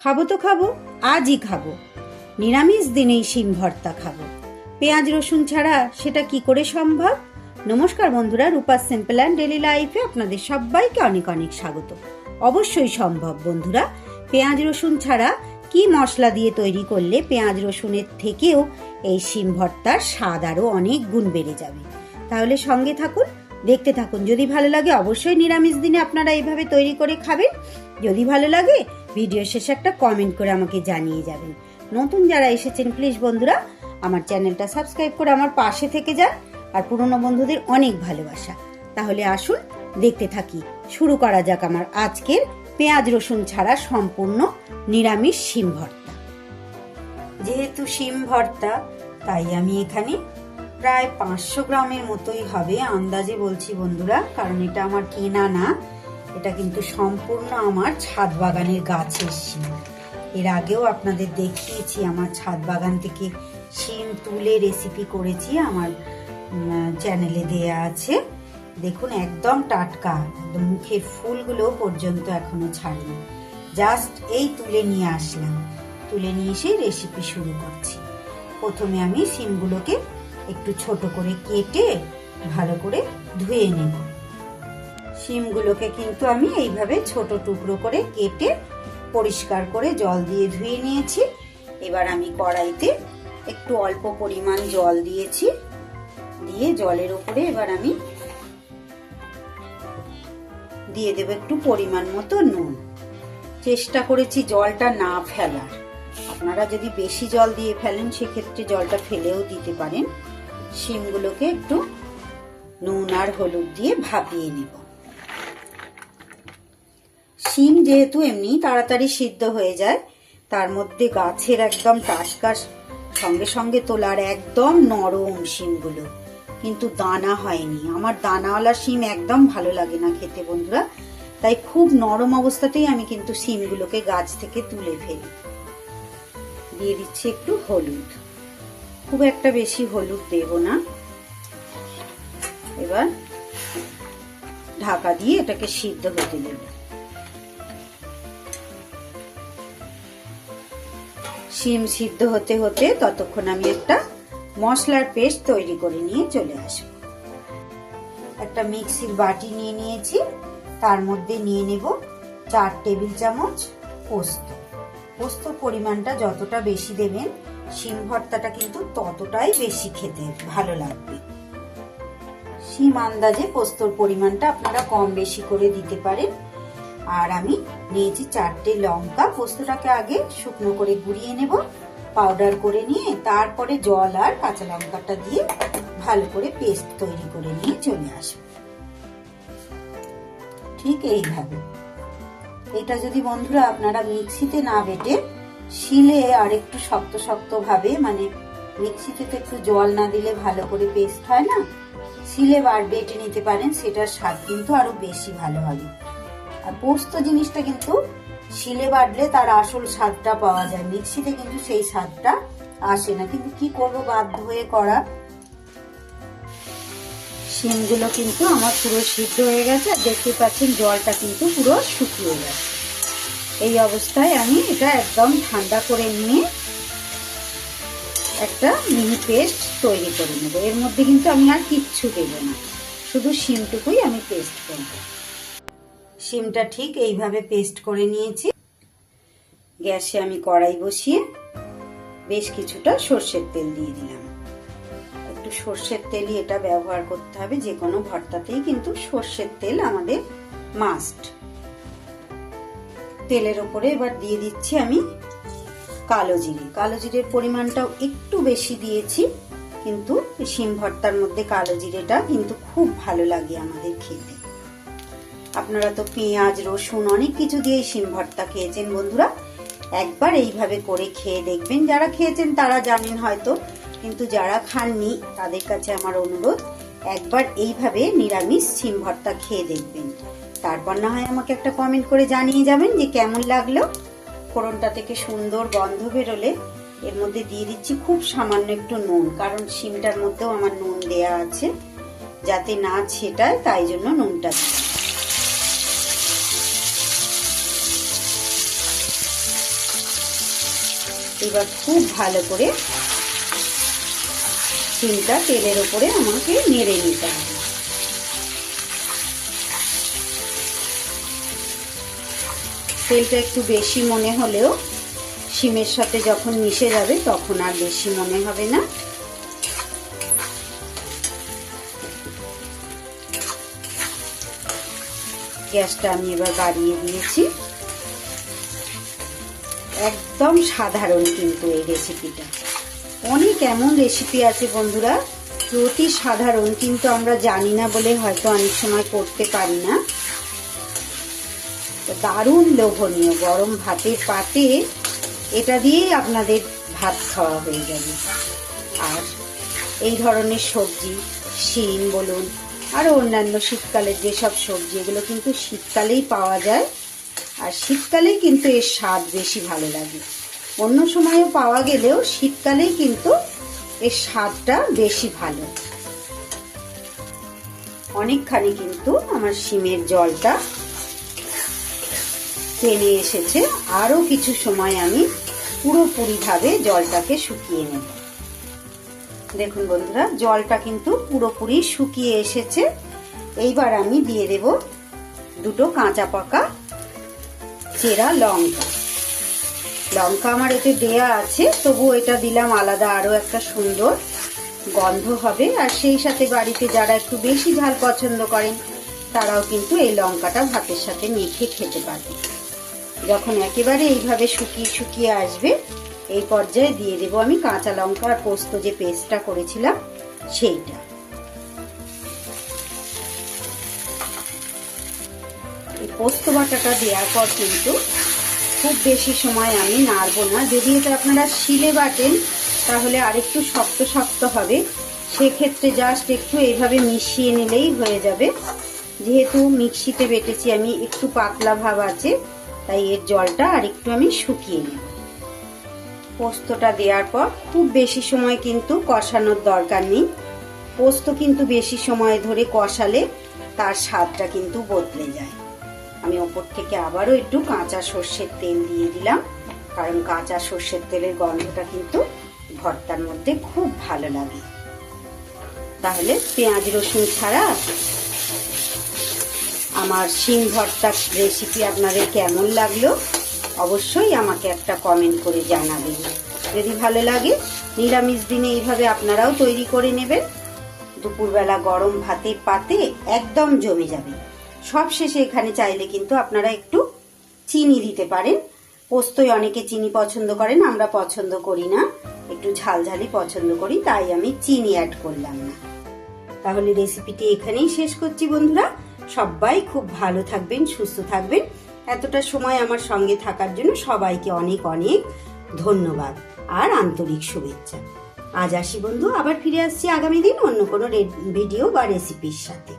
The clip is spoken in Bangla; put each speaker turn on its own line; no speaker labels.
খাবো তো খাবো, আজই খাবো। নিরামিষ দিনেই শিম ভর্তা খাবো। পেঁয়াজ রসুন ছাড়া সেটা কি করে সম্ভব? নমস্কার বন্ধুরা, রূপা সিম্পল অ্যান্ড ডেলি লাইফে আপনাদের সবাইকে অনেক অনেক স্বাগত। অবশ্যই সম্ভব বন্ধুরা। পেঁয়াজ রসুন ছাড়া কি মশলা দিয়ে তৈরি করলে পেঁয়াজ রসুনের থেকেও এই শিম ভর্তার স্বাদ আরও অনেক গুণ বেড়ে যাবে। তাহলে সঙ্গে থাকুন, দেখতে থাকুন। যদি ভালো লাগে অবশ্যই নিরামিষ দিনে আপনারা এইভাবে তৈরি করে খাবেন। যদি ভালো লাগে ভিডিও শেষে একটা কমেন্ট করে আমাকে জানিয়ে যাবেন। নতুন যারা এসেছেন প্লিজ বন্ধুরা আমার চ্যানেলটা সাবস্ক্রাইব করে আমার পাশে থেকে যান। আর পুরনো বন্ধুদের অনেক ভালোবাসা। তাহলে আসুন দেখতে থাকি। শুরু করা যাক আমার আজকের পেঁয়াজ রসুন ছাড়া সম্পূর্ণ নিরামিষ শিম ভর্তা। যেহেতু শিম ভর্তা তাই আমি এখানে প্রায় 500 গ্রামের মতোই হবে, আন্দাজে বলছি বন্ধুরা, কারণ এটা আমার কেনা না, এটা কিন্তু সম্পূর্ণ আমার ছাদ বাগানের গাছের শিম। এর আগেও আপনাদের দেখিয়েছি আমার ছাদ বাগান থেকে শিম তুলে রেসিপি করেছি, আমার চ্যানেলে দেয়া আছে। দেখুন একদম টাটকা, একদম মুখে ফুলগুলো পর্যন্ত এখনো ছাড়িনি। জাস্ট এই তুলে নিয়ে আসলাম, তুলে নিয়ে এসে রেসিপি শুরু করছি। প্রথমে আমি শিমগুলোকে একটু ছোট করে কেটে ভালো করে ধুয়ে নেব। শিমগুলোকে কিন্তু আমি এইভাবে ছোট টুকরো করে কেটে পরিষ্কার করে জল দিয়ে ধুয়ে নিয়েছি। এবার আমি কড়াইতে একটু অল্প পরিমাণ জল দিয়েছি, দিয়ে জলের উপরে এবার আমি দিয়ে দেব একটু পরিমাণ মতো নুন। চেষ্টা করেছি জলটা না ফেলার। আপনারা যদি বেশি জল দিয়ে ফেলেন সেক্ষেত্রে জলটা ফেলেও দিতে পারেন। শিমগুলোকে একটু নুন আর হলুদ দিয়ে ভাপিয়ে নেব। শিম যেহেতু এমনি তাড়াতাড়ি সিদ্ধ হয়ে যায়, তার মধ্যে গাছের একদম টাটকা সঙ্গে সঙ্গে তোলার একদম নরম শিমগুলো, কিন্তু দানা হয়নি। আমার দানাওয়ালা শিম একদম ভালো লাগে না খেতে বন্ধুরা, তাই খুব নরম অবস্থাতেই আমি কিন্তু শিমগুলোকে গাছ থেকে তুলে ফেলি। দিয়ে দিচ্ছি একটু হলুদ, খুব একটা বেশি হলুদ দেব না। এবার ঢাকা দিয়ে এটাকে সিদ্ধ হতে দেব। শিম সিদ্ধ হতে হতে ততক্ষণ আমি একটা মশলার পেস্ট তৈরি করে নিয়ে চলে আসবো। একটা মিক্সির বাটি নিয়ে নিয়েছি, তার মধ্যে নিয়ে নেব 4 টেবিল চামচ পোস্ত। পোস্তর পরিমাণটা যতটা বেশি দেবেন শিম ভর্তাটা কিন্তু ততটাই বেশি খেতে ভালো লাগবে। শিম আন্দাজে পোস্তর পরিমাণটা আপনারা কম বেশি করে দিতে পারেন। আর আমি নিয়েছি 4টে লঙ্কা। পোস্তটাকে আগে শুকনো করে গুঁড়িয়ে নেব, পাউডার করে নিয়ে তারপরে জল আর কাঁচা লঙ্কাটা দিয়ে ভালো করে পেস্ট তৈরি করে নিয়ে চলে আসবো। ঠিক এইভাবে। এটা যদি বন্ধুরা আপনারা মিক্সিতে না বেটে শিলে আর একটু শক্ত শক্ত ভাবে, মানে মিক্সিতে তো একটু জল না দিলে ভালো করে পেস্ট হয় না, শিলে বার বেটে নিতে পারেন, সেটার স্বাদ কিন্তু আরো বেশি ভালো হবে। আর পোস্ত জিনিসটা কিন্তু শিলে বাটলে তার আসল স্বাদটা পাওয়া যায়, মিক্সিতে কিন্তু সেই স্বাদটা আসে না, কিন্তু কি করবো বাধ্য হয়ে করা। শিমগুলো কিন্তু আমার পুরো সিদ্ধ হয়ে গেছে, আর দেখতে পাচ্ছেন জলটা কিন্তু পুরো শুকিয়ে গেছে। এই অবস্থায় আমি এটা একদম ঠান্ডা করে নিয়ে একটা মিহি পেস্ট তৈরি করে নেব। এর মধ্যে কিন্তু আমি আর কিচ্ছু দেব না, শুধু শিমটুকুই আমি পেস্ট করব। শিমটা ঠিক এইভাবে পেস্ট করে নিয়েছি। গ্যাসে আমি কড়াই বসিয়ে বেশ কিছুটা সর্ষের তেল দিয়ে দিলাম। একটু সর্ষের তেলই এটা ব্যবহার করতে হবে, যে কোনো ভর্তাতেই কিন্তু সর্ষের তেল আমাদের মাস্ট। তেলের উপরে এবার দিয়ে দিচ্ছি আমি কালো জিরে। কালো জিরের পরিমাণটাও একটু বেশি দিয়েছি, কিন্তু শিম ভর্তার মধ্যে কালো জিরেটা কিন্তু খুব ভালো লাগে আমাদের খেতে। আপনারা তো পেঁয়াজ রসুন অনেক কিছু দিয়ে শিম ভর্তা খেয়েছেন বন্ধুরা, একবার এইভাবে করে খেয়ে দেখবেন। যারা খেয়েছেন তারা জানেন হয়তো, কিন্তু যারা খাননি তাদের কাছে আমার অনুরোধ, একবার এইভাবে নিরামিষ শিম ভর্তা খেয়ে দেখবেন। তারপর না হয় আমাকে একটা কমেন্ট করে জানিয়ে যাবেন যে কেমন লাগলো। ফোড়নটা থেকে সুন্দর গন্ধ বেরোলে এর মধ্যে দিয়ে দিচ্ছি খুব সামান্য একটু নুন, কারণ শিমটার মধ্যেও আমার নুন দেয়া আছে, যাতে না ছেটায় তাই জন্য নুনটা দিই। 4 এবার খুব ভালো করে শিমটা তেলের ওপরে আমাকে নেড়ে নিতে হবে। তেলটা একটু বেশি মনে হলেও শিমের সাথে যখন মিশে যাবে তখন আর বেশি মনে হবে না। গ্যাসটা আমি এবার বাড়িয়ে দিয়েছি। একদম সাধারণ কিন্তু এই রেসিপিটা। অনেক এমন রেসিপি আছে বন্ধুরা অতি সাধারণ, কিন্তু আমরা জানি না বলে হয়তো অনেক সময় করতে পারি না। দারুণ লোভনীয়, গরম ভাতের পাতে এটা দিয়েই আপনাদের ভাত খাওয়া হয়ে যাবে। আর এই ধরনের সবজি শিম বলুন আরও অন্যান্য শীতকালের যেসব সবজি, এগুলো কিন্তু শীতকালেই পাওয়া যায়। আর শীতকালেই কিন্তু এর স্বাদ বেশি ভালো লাগে। অন্য সময়ও পাওয়া গেলেও শীতকালেই কিন্তু এর স্বাদটা বেশি ভালো। অনেকখানি কিন্তু আমার শিমের জলটা টেনে এসেছে। আরও কিছু সময় আমি পুরোপুরিভাবে জলটাকে শুকিয়ে নেব। দেখুন বন্ধুরা, জলটা কিন্তু পুরোপুরি শুকিয়ে এসেছে। এইবার আমি দিয়ে দেব দুটো কাঁচা পাকা চেরা লঙ্কা। লঙ্কা আমার এতে দেয়া আছে, তবুও এটা দিলাম আলাদা, আরও একটা সুন্দর গন্ধ হবে। আর সেই সাথে বাড়িতে যারা একটু বেশি ঝাল পছন্দ করেন তারাও কিন্তু এই লঙ্কাটা ভাতের সাথে মেখে খেতে পারবে। যখন একেবারে এইভাবে শুকিয়ে শুকিয়ে আসবে এই পর্যায়ে দিয়ে দেব আমি কাঁচা লঙ্কা আর পোস্ত যে পেস্টটা করেছিলাম সেইটা। এই পোস্ত বাটাটা দেওয়ার পর কিন্তু খুব বেশি সময় আমি নাড়বো না। যদি এটা আপনারা শিলে বাটেন তাহলে আরেকটু শক্ত শক্ত হবে, সেক্ষেত্রে জাস্ট একটু এইভাবে মিশিয়ে নিলেই হয়ে যাবে। যেহেতু মিক্সিতে বেটেছি আমি, একটু পাতলা ভাব আছে, তাই এর জলটা আর একটু আমি শুকিয়ে নেব। পোস্তটা দেওয়ার পর খুব বেশি সময় কিন্তু কষানোর দরকার নেই। পোস্ত কিন্তু বেশি সময় ধরে কষালে তার স্বাদটা কিন্তু বদলে যায়। আমি ওপর থেকে আবারও একটু কাঁচা সর্ষের তেল দিয়ে দিলাম, কারণ কাঁচা সর্ষের তেলের গন্ধটা কিন্তু ভর্তার মধ্যে খুব ভালো লাগে। তাহলে পেঁয়াজ রসুন ছাড়া আমার শিম ভর্তা রেসিপি আপনাদের কেমন লাগলো অবশ্যই আমাকে একটা কমেন্ট করে জানাবেন। যদি ভালো লাগে নিরামিষ দিনে এইভাবে আপনারাও তৈরি করে নেবেন। দুপুরবেলা গরম ভাতের পাতে একদম জমে যাবে। সবশেষে এখানে চাইলে কিন্তু আপনারা একটু চিনি দিতে পারেন। পোস্তয় অনেকে চিনি পছন্দ করেন, আমরা পছন্দ করি না, একটু ঝালঝালি পছন্দ করি, তাই আমি চিনি অ্যাড করলাম না। তাহলে রেসিপিটি এখানেই শেষ করছি বন্ধুরা। সবাই খুব ভালো থাকবেন, সুস্থ থাকবেন। এতটা সময় আমার সঙ্গে থাকার জন্য সবাইকে অনেক অনেক ধন্যবাদ আর আন্তরিক শুভেচ্ছা। আজ আসি বন্ধু, আবার ফিরে আসছি আগামী দিন অন্য কোনো ভিডিও বা রেসিপির সাথে।